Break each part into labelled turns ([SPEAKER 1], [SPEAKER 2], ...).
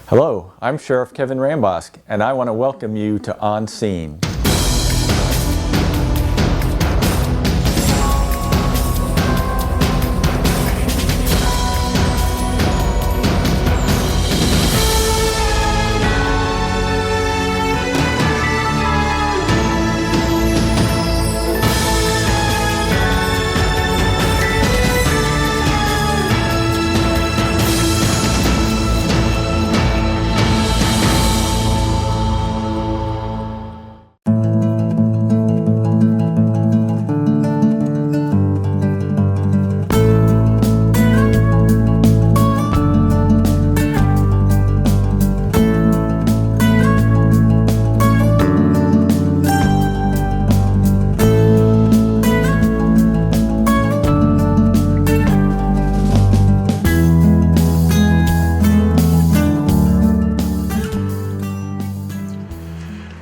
[SPEAKER 1] Hello, I'm Sheriff Kevin Rambosk, and I want to welcome you to On Scene.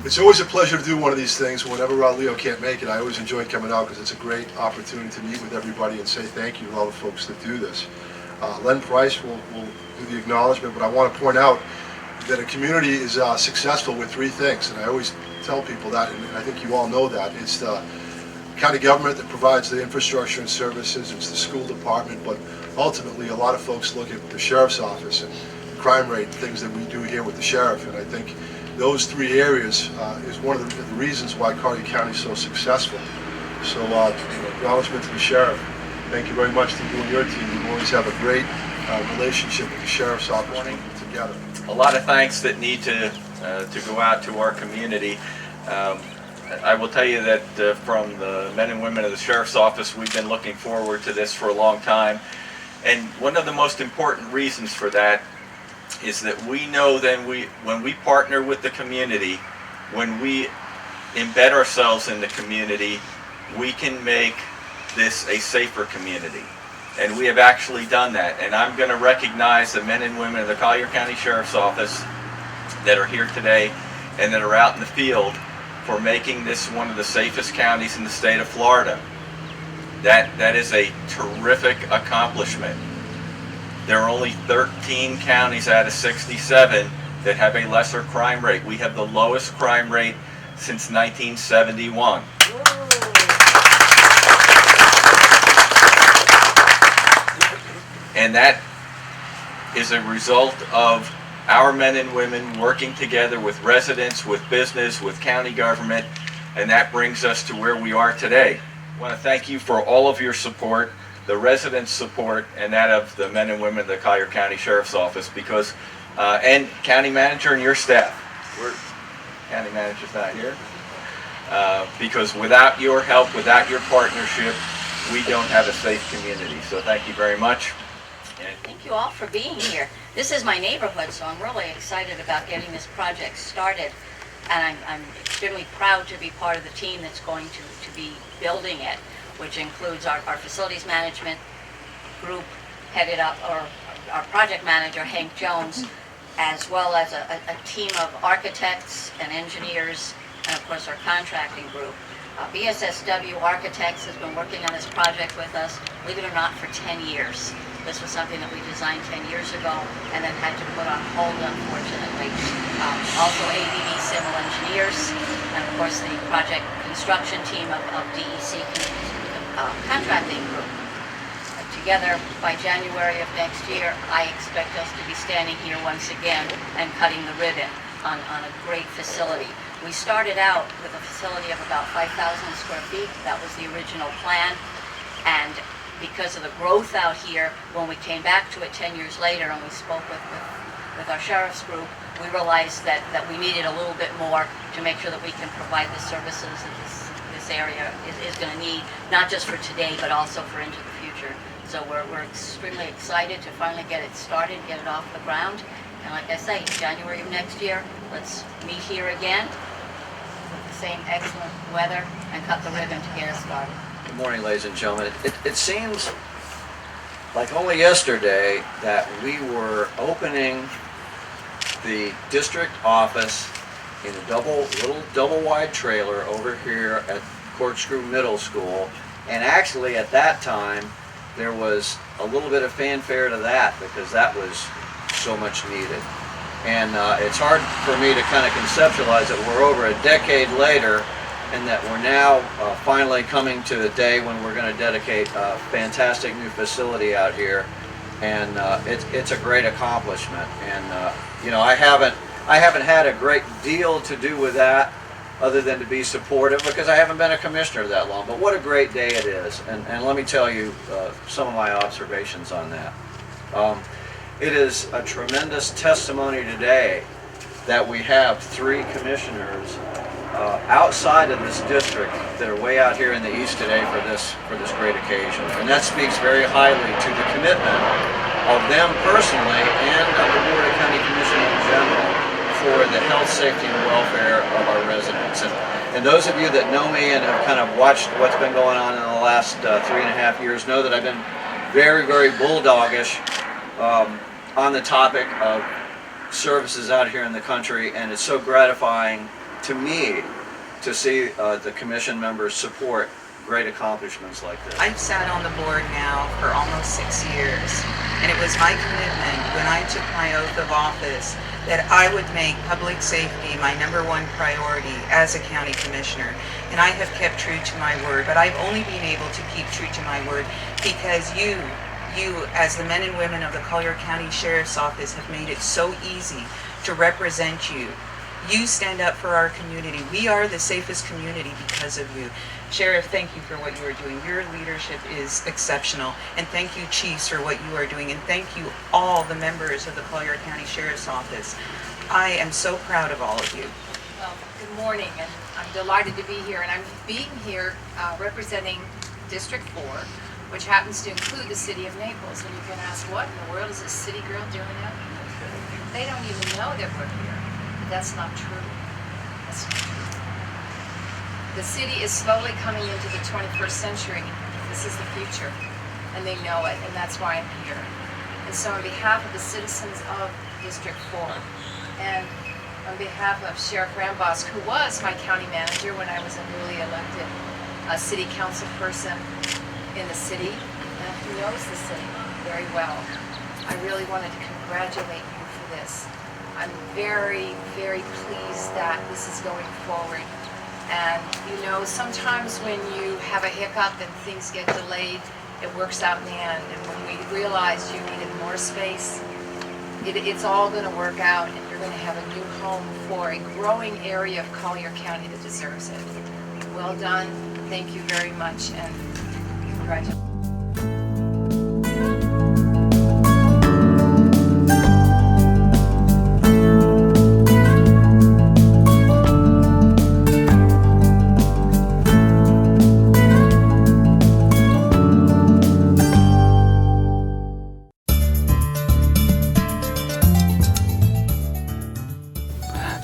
[SPEAKER 2] It's always a pleasure to do one of these things. Whenever Leo can't make it, I always enjoy coming out because it's a great opportunity to meet with everybody and say thank you to all the folks that do this. Len Price will do the acknowledgement, but I want to point out that a community is successful with three things, and I always tell people that, and I think you all know that. It's the county government that provides the infrastructure and services, it's the school department, but ultimately a lot of folks look at the sheriff's office and the crime rate, things that we do here with the sheriff, and I think those three areas is one of the reasons why Collier County is so successful. So acknowledgement to the sheriff. Thank you very much to you and your team. You always have a great relationship with the sheriff's office working together.
[SPEAKER 3] A lot of thanks that need to go out to our community. I will tell you that from the men and women of the sheriff's office, we've been looking forward to this for a long time. And one of the most important reasons for that is that we know when we partner with the community, when we embed ourselves in the community, we can make this a safer community. And we have actually done that. And I'm going to recognize the men and women of the Collier County Sheriff's Office that are here today and that are out in the field for making this one of the safest counties in the state of Florida. That is a terrific accomplishment. There are only 13 counties out of 67 that have a lesser crime rate. We have the lowest crime rate since 1971. And that is a result of our men and women working together with residents, with business, with county government, and that brings us to where we are today. I want to thank you for all of your support, the residents' support, and that of the men and women of the Collier County Sheriff's Office, because, and county manager and your staff. County manager's not here. Because without your help, without your partnership, we don't have a safe community. So thank you very much.
[SPEAKER 4] Thank you all for being here. This is my neighborhood, so I'm really excited about getting this project started. And I'm extremely proud to be part of the team that's going to be building it, which includes our facilities management group headed up, or our project manager, Hank Jones, as well as a team of architects and engineers, and of course our contracting group. BSSW Architects has been working on this project with us, believe it or not, for 10 years. This was something that we designed 10 years ago and then had to put on hold, unfortunately. Also ABB Civil Engineers, and of course the project construction team of DEC contracting group. Together by January of next year, I expect us to be standing here once again and cutting the ribbon on a great facility. We started out with a facility of about 5,000 square feet. That was the original plan. And because of the growth out here, when we came back to it 10 years later and we spoke with our sheriff's group, we realized that we needed a little bit more to make sure that we can provide the services that this area is going to need, not just for today, but also for into the future. So we're extremely excited to finally get it started, get it off the ground. And like I say, January of next year, let's meet here again with the same excellent weather and cut the ribbon to get us started.
[SPEAKER 5] Good morning, ladies and gentlemen. It seems like only yesterday that we were opening the district office in a little double-wide trailer over here at Corkscrew Middle School, and actually at that time there was a little bit of fanfare to that because that was so much needed. And it's hard for me to kind of conceptualize that we're over a decade later and that we're now finally coming to the day when we're going to dedicate a fantastic new facility out here. And it's a great accomplishment. And you know, I haven't had a great deal to do with that other than to be supportive because I haven't been a commissioner that long. But what a great day it is. And let me tell you some of my observations on that. It is a tremendous testimony today that we have 3 commissioners outside of this district that are way out here in the east today for this great occasion. And that speaks very highly to the commitment of them personally and of the Board of County Commission in general for the health, safety, and welfare of our residents. And those of you that know me and have kind of watched what's been going on in the last 3.5 years know that I've been very, very bulldoggish on the topic of services out here in the country, and it's so gratifying to me to see the commission members support great accomplishments like this.
[SPEAKER 6] I've sat on the board now for almost 6 years, and it was my commitment when I took my oath of office that I would make public safety my #1 priority as a county commissioner. And I have kept true to my word, but I've only been able to keep true to my word because you as the men and women of the Collier County Sheriff's Office have made it so easy to represent you. You stand up for our community. We are the safest community because of you. Sheriff, thank you for what you are doing. Your leadership is exceptional. And thank you, chiefs, for what you are doing. And thank you, all the members of the Collier County Sheriff's Office. I am so proud of all of you.
[SPEAKER 7] Well, good morning, and I'm delighted to be here. And I'm being here representing District 4, which happens to include the city of Naples. And you can ask, what in the world is this city girl doing out here? They don't even know that we're here. But that's not true. That's not true. The city is slowly coming into the 21st century. This is the future, and they know it, and that's why I'm here. And so on behalf of the citizens of District 4, and on behalf of Sheriff Rambosk, who was my county manager when I was a newly elected city council person in the city, and who knows the city very well, I really wanted to congratulate you for this. I'm very, very pleased that this is going forward. And you know, sometimes when you have a hiccup and things get delayed, it works out in the end. And when we realized you needed more space, it's all going to work out, and you're going to have a new home for a growing area of Collier County that deserves it. Well done. Thank you very much, and congratulations.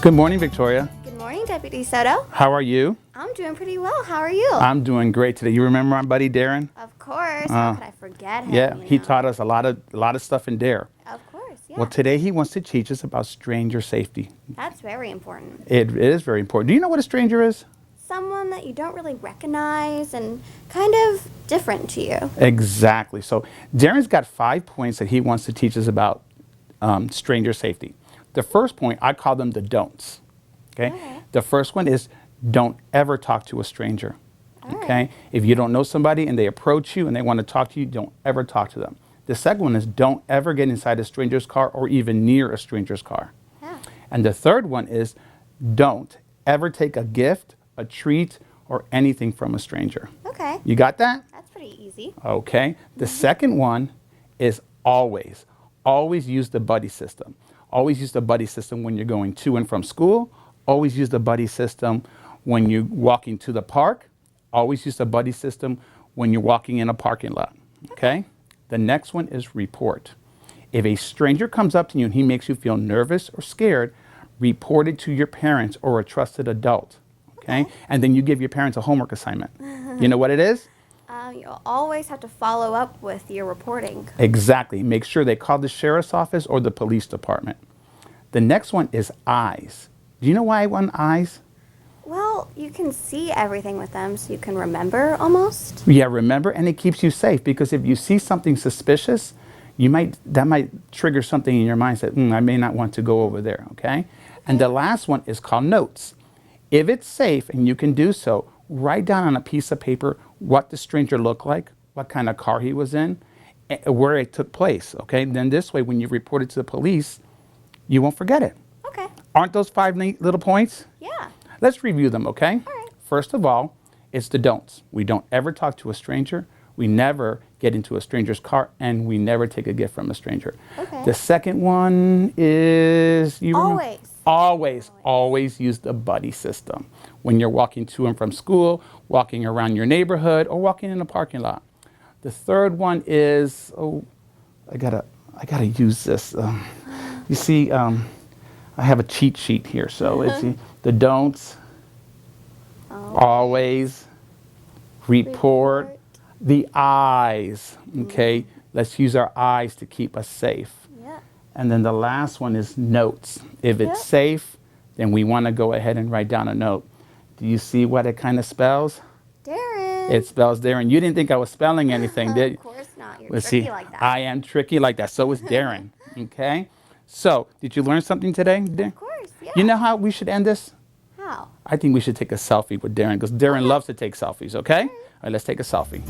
[SPEAKER 8] Good morning, Victoria.
[SPEAKER 9] Good morning, Deputy Soto.
[SPEAKER 8] How are you?
[SPEAKER 9] I'm doing pretty well. How are you?
[SPEAKER 8] I'm doing great today. You remember my buddy Darren?
[SPEAKER 9] Of course. How could I forget him?
[SPEAKER 8] Yeah,
[SPEAKER 9] you
[SPEAKER 8] he
[SPEAKER 9] know?
[SPEAKER 8] taught us a lot of stuff in Dare.
[SPEAKER 9] Of course, yeah.
[SPEAKER 8] Well, today he wants to teach us about stranger safety.
[SPEAKER 9] That's very important.
[SPEAKER 8] It is very important. Do you know what a stranger is?
[SPEAKER 9] Someone that you don't really recognize and kind of different to you.
[SPEAKER 8] Exactly. So Darren's got 5 points that he wants to teach us about stranger safety. The first point, I call them the don'ts. Okay? The first one is don't ever talk to a stranger. Okay? If you don't know somebody and they approach you and they want to talk to you, don't ever talk to them. The second one is don't ever get inside a stranger's car or even near a stranger's car.
[SPEAKER 9] Yeah.
[SPEAKER 8] And the third one is don't ever take a gift, a treat, or anything from a stranger.
[SPEAKER 9] Okay.
[SPEAKER 8] You got that?
[SPEAKER 9] That's pretty easy.
[SPEAKER 8] Okay. The second one is always use the buddy system. Always use the buddy system when you're going to and from school. Always use the buddy system when you're walking to the park. Always use the buddy system when you're walking in a parking lot. Okay? The next one is report. If a stranger comes up to you and he makes you feel nervous or scared, report it to your parents or a trusted adult. Okay? And then you give your parents a homework assignment. You know what it is?
[SPEAKER 9] You'll always have to follow up with your reporting.
[SPEAKER 8] Exactly. Make sure they call the sheriff's office or the police department. The next one is eyes. Do you know why I want eyes?
[SPEAKER 9] Well, you can see everything with them, so you can remember almost.
[SPEAKER 8] Yeah, remember, and it keeps you safe because if you see something suspicious, that might trigger something in your mind, say, I may not want to go over there, okay? And the last one is called notes. If it's safe and you can do so, write down on a piece of paper what the stranger looked like, what kind of car he was in, where it took place, okay? Then this way, when you report it to the police, you won't forget it.
[SPEAKER 9] Okay.
[SPEAKER 8] Aren't those 5 neat little points?
[SPEAKER 9] Yeah.
[SPEAKER 8] Let's review them, okay?
[SPEAKER 9] All right.
[SPEAKER 8] First of all, it's the don'ts. We don't ever talk to a stranger. We never get into a stranger's car, and we never take a gift from a stranger.
[SPEAKER 9] Okay.
[SPEAKER 8] The second one is always use the buddy system when you're walking to and from school, walking around your neighborhood, or walking in a parking lot. The third one is I gotta use this. You see, I have a cheat sheet here, so it's the don'ts. Always report. The eyes, okay? Let's use our eyes to keep us safe.
[SPEAKER 9] Yeah.
[SPEAKER 8] And then the last one is notes. If it's safe, then we want to go ahead and write down a note. Do you see what it kind of spells?
[SPEAKER 9] Darren.
[SPEAKER 8] It spells Darren. You didn't think I was spelling anything, did you?
[SPEAKER 9] Of course not. You're
[SPEAKER 8] Let's
[SPEAKER 9] tricky
[SPEAKER 8] see.
[SPEAKER 9] like that.
[SPEAKER 8] I am tricky like that. So is Darren, okay? So, did you learn something today?
[SPEAKER 9] Of course, yeah.
[SPEAKER 8] You know how we should end this?
[SPEAKER 9] How?
[SPEAKER 8] I think we should take a selfie with Darren because Darren loves to take selfies, okay? All right, let's take a selfie.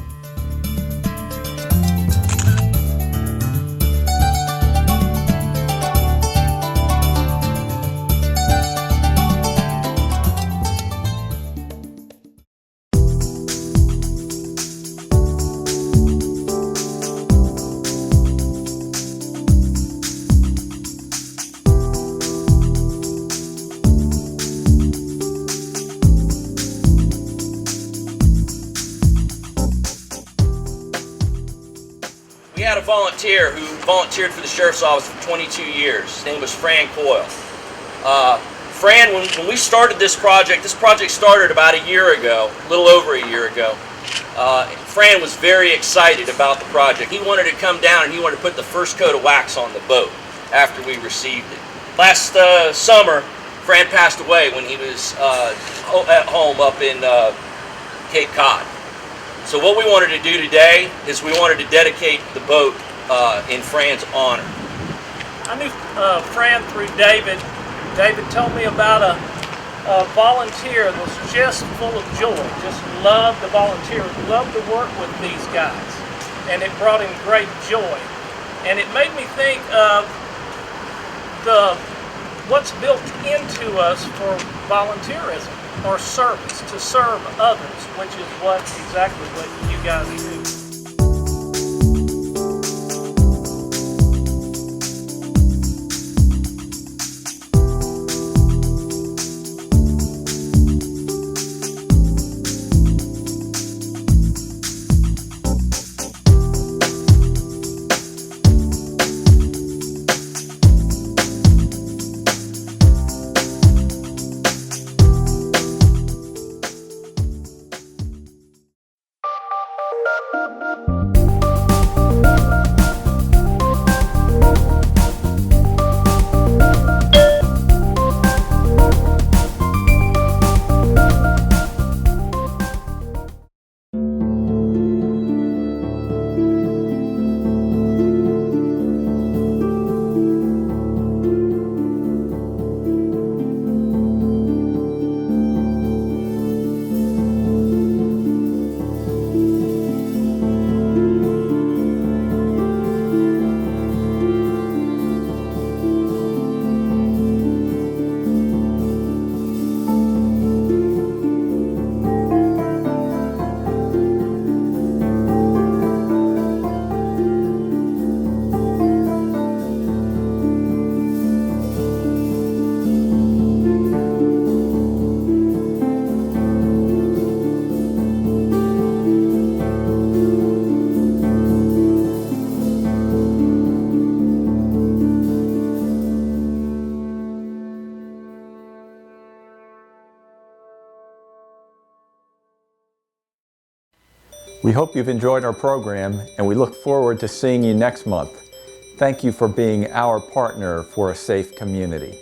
[SPEAKER 10] We had a volunteer who volunteered for the Sheriff's Office for 22 years. His name was Fran Coyle. Fran, when we started this project started about a year ago, a little over a year ago. Fran was very excited about the project. He wanted to come down and he wanted to put the first coat of wax on the boat after we received it. Last summer, Fran passed away when he was at home up in Cape Cod. So what we wanted to do today is we wanted to dedicate the boat in Fran's honor.
[SPEAKER 11] I knew Fran through David. David told me about a volunteer that was just full of joy, just loved to volunteer, loved to work with these guys. And it brought him great joy. And it made me think of what's built into us for volunteerism or service, to serve others, which is exactly what you guys do.
[SPEAKER 1] We hope you've enjoyed our program, and we look forward to seeing you next month. Thank you for being our partner for a safe community.